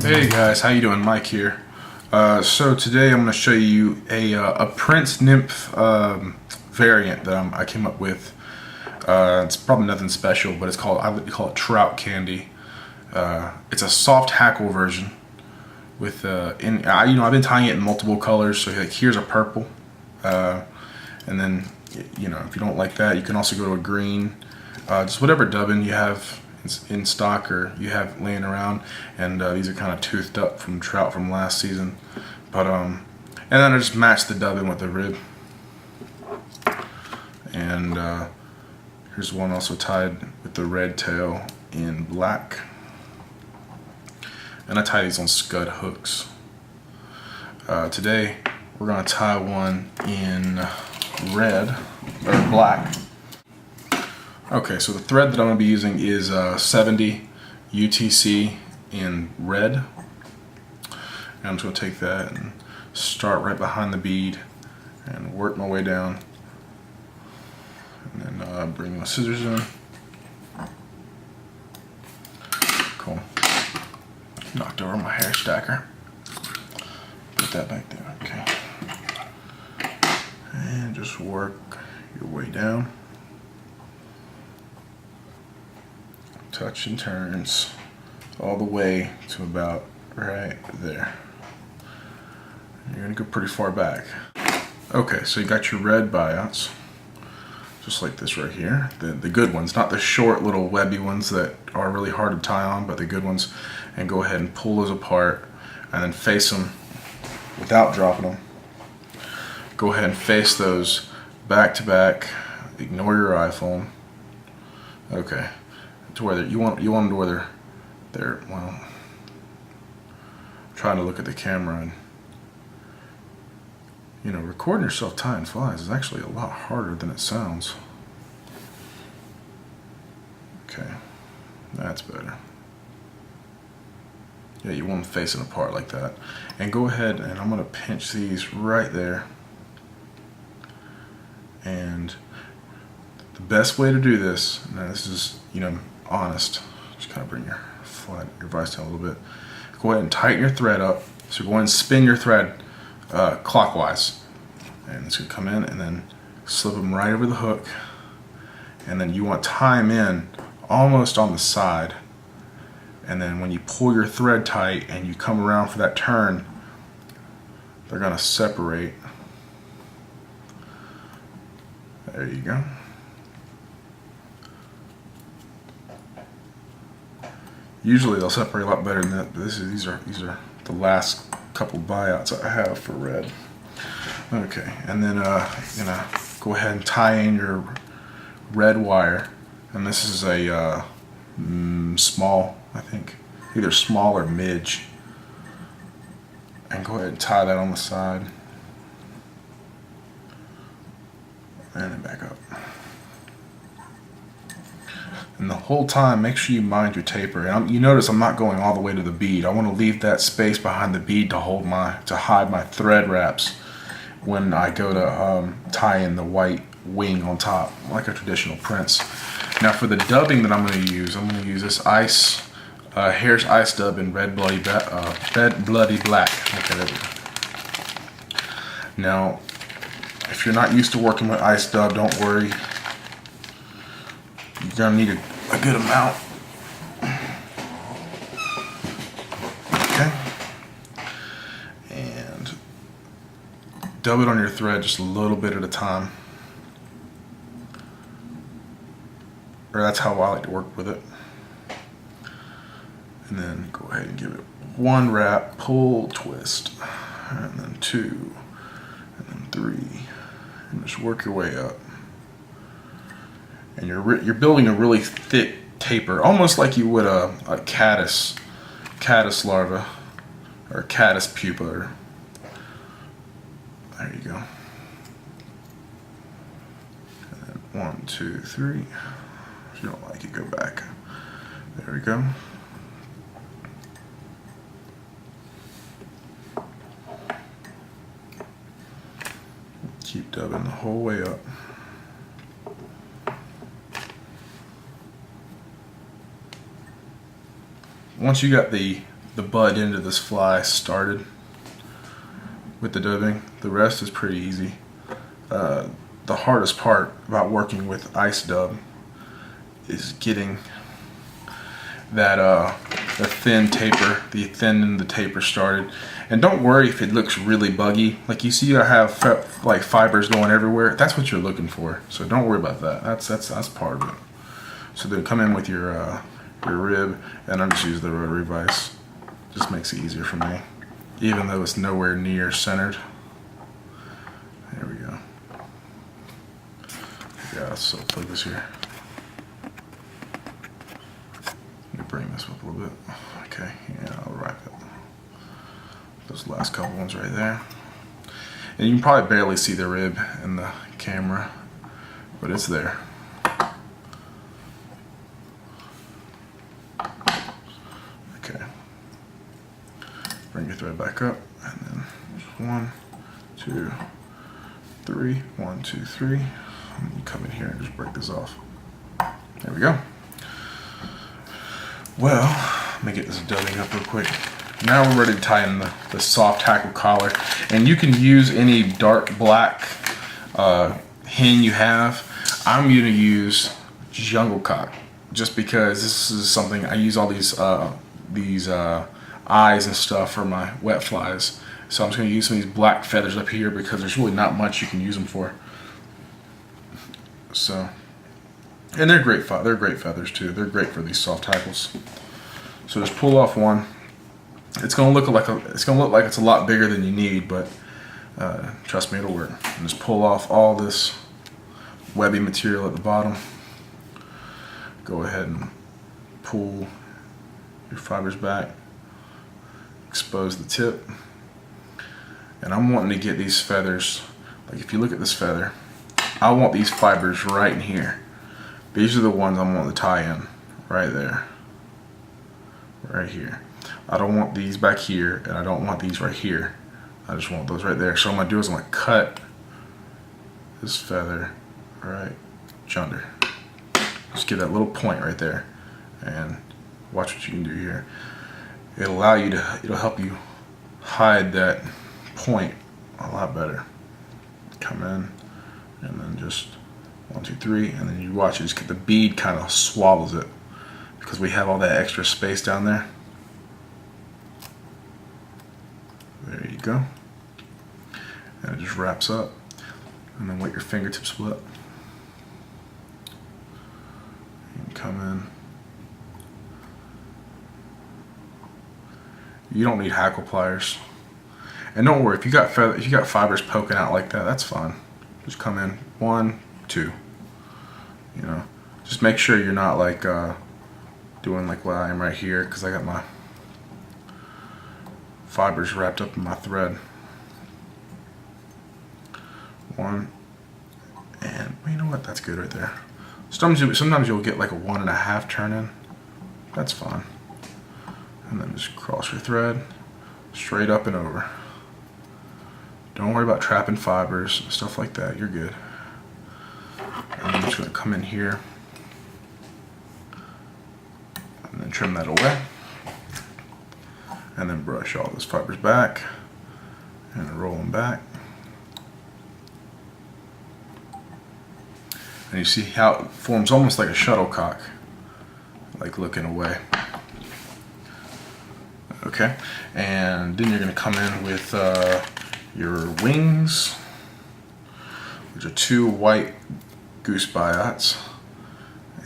Hey guys, how you doing? Mike here. So today I'm going to show you a Prince Nymph variant that I came up with. It's probably nothing special, but I would call it Trout candy. It's a soft hackle version with I've been tying it in multiple colors. So like here's a purple, and then if you don't like that, you can also go to a green. Just whatever dubbing you have in stock or you have laying around, and these are kind of toothed up from trout from last season, but and then I just matched the dubbing with the rib, and here's one also tied with the red tail in black, and I tie these on scud hooks. Today we're going to tie one in red or black. Okay, so the thread that I'm going to be using is 70 UTC in red. And I'm just going to take that and start right behind the bead and work my way down. And then bring my scissors in. Cool. Knocked over my hair stacker. Put that back there, okay. And just work your way down. Touch and turns all the way to about right there. You're gonna go pretty far back. Okay, so you got your red buyouts, just like this right here. The good ones, not the short little webby ones that are really hard to tie on, but the good ones. And go ahead and pull those apart and then face them without dropping them. Go ahead and face those back to back. Ignore your iPhone. Okay. To where you want them to where they're well. I'm trying to look at the camera, and recording yourself tying flies is actually a lot harder than it sounds. Okay, that's better. Yeah, you want them facing apart like that, and go ahead and I'm gonna pinch these right there. And the best way to do this, now this is honest, just kind of bring your vise down a little bit. Go ahead and tighten your thread up. So go ahead and spin your thread clockwise, and it's gonna come in and then slip them right over the hook, and then you want to tie them in almost on the side, and then when you pull your thread tight and you come around for that turn, they're gonna separate. There you go. Usually they'll separate a lot better than that, but these are the last couple buyouts I have for red. Okay, and then go ahead and tie in your red wire, and this is a small, I think, either small or midge, and go ahead and tie that on the side, and then back up. And the whole time, make sure you mind your taper. And you notice I'm not going all the way to the bead. I want to leave that space behind the bead to hide my thread wraps when I go to tie in the white wing on top, like a traditional Prince. Now for the dubbing that I'm going to use this Hare's Ice Dub in red bloody black. Okay, there we go. Now, if you're not used to working with ice dub, don't worry. You're gonna need a good amount. Okay. And dub it on your thread just a little bit at a time. Or that's how I like to work with it. And then go ahead and give it one wrap, pull, twist, and then two, and then three, and just work your way up. And you're building a really thick taper, almost like you would a caddis larva or caddis pupa. There you go. And then 1, 2, 3. If you don't like it, go back. There we go. Keep dubbing the whole way up. Once you got the the butt end of this fly started with the dubbing. The rest is pretty easy. The hardest part about working with ice dub is getting that the thin end of the taper started. And don't worry if it looks really buggy. Like you see, I have like fibers going everywhere. That's what you're looking for. So don't worry about that. That's part of it. So then come in with your rib, and I'm just using the rotary vise. Just makes it easier for me, even though it's nowhere near centered. There we go. Yeah, so focus here. Let me bring this up a little bit. Okay, yeah, I'll wrap it. Those last couple ones right there. And you can probably barely see the rib in the camera, but it's there. Okay. Bring your thread back up, and then 1, 2, 3. 1, 2, 3. And you come in here and just break this off. There we go. Well, let me get this dubbing up real quick. Now we're ready to tie in the soft hackle collar. And you can use any dark black hen you have. I'm going to use jungle cock just because this is something I use all these eyes and stuff for my wet flies. So I'm just going to use some of these black feathers up here because there's really not much you can use them for. So, and they're great feathers too. They're great for these soft hackles. So just pull off one. It's gonna look like it's a lot bigger than you need, but trust me, it'll work. And just pull off all this webby material at the bottom. Go ahead and pull your fibers back. Expose the tip. And I'm wanting to get these feathers. Like if you look at this feather, I want these fibers right in here. These are the ones I'm wanting to tie in, right there, right here. I don't want these back here, and I don't want these right here. I just want those right there. So what I'm gonna do is I'm gonna cut this feather right under. Just get that little point right there, and watch what you can do here. It'll help you hide that point a lot better. Come in, and then just 1, 2, 3, and then you watch it. Just get the bead kind of swallows it because we have all that extra space down there. There you go. And it just wraps up. And then wet your fingertips split. And come in. You don't need hackle pliers. And don't worry, if you got fibers poking out like that, that's fine. Just come in 1, 2. You know, just make sure you're not like doing like what I am right here, because I got my fibers wrapped up in my thread. 1, and well, you know what? That's good right there. Sometimes you'll get like a 1.5 turn in. That's fine. And then just cross your thread straight up and over. Don't worry about trapping fibers, stuff like that. You're good. And I'm just going to come in here and then trim that away. And then brush all those fibers back and roll them back. And you see how it forms almost like a shuttlecock, like looking away. Okay, and then you're going to come in with your wings, which are 2 white goose biots.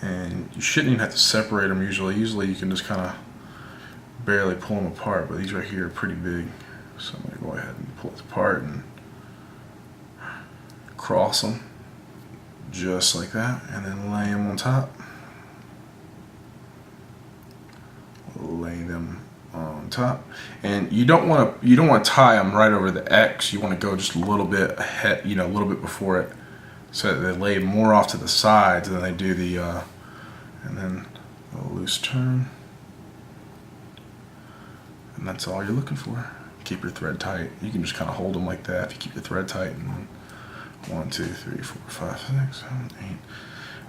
And you shouldn't even have to separate them usually. Usually you can just kind of barely pull them apart, but these right here are pretty big. So I'm going to go ahead and pull it apart and cross them just like that, and then lay them on top. Lay them on top, and you don't want to tie them right over the X. You want to go just a little bit ahead, a little bit before it, so that they lay more off to the sides than they do the and then a loose turn. And that's all you're looking for. Keep your thread tight. You can just kind of hold them like that if you keep your thread tight. And then 1, 2, 3, 4, 5, 6, 7, 8.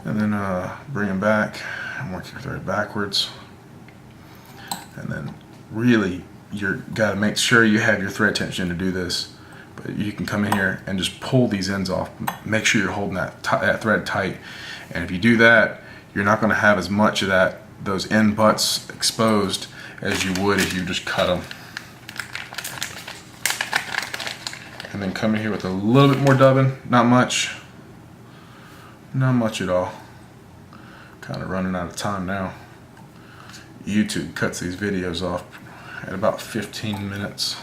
And then bring them back and work your thread backwards. And then really, you gotta make sure you have your thread tension to do this. But you can come in here and just pull these ends off. Make sure you're holding that thread tight. And if you do that, you're not gonna have as much of those end butts exposed as you would if you just cut them. And then come in here with a little bit more dubbing, not much at all. Kind of running out of time now. YouTube cuts these videos off at about 15 minutes.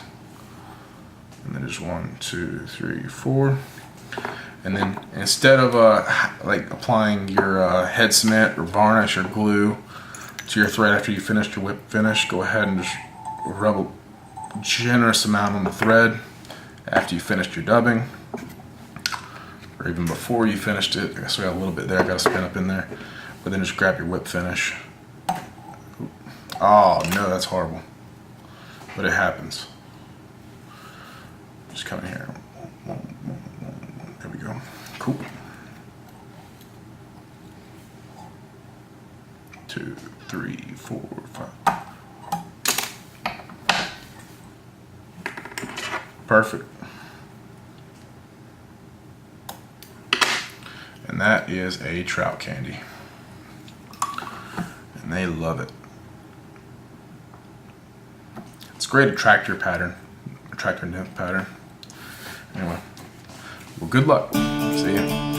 And then there's 1, 2, 3, 4. And then instead of like applying your head cement or varnish or glue to your thread after you finished your whip finish, go ahead and just rub a generous amount on the thread after you finished your dubbing, or even before you finished it. I guess we got a little bit there, I got to spin up in there. But then just grab your whip finish. Oh no, that's horrible. But it happens. Just come in here. There we go. Cool. 2, 3, 4, 5. Perfect. And that is a trout candy. And they love it. It's a great attractor pattern. Attractor nymph pattern. Anyway. Well, good luck. See ya.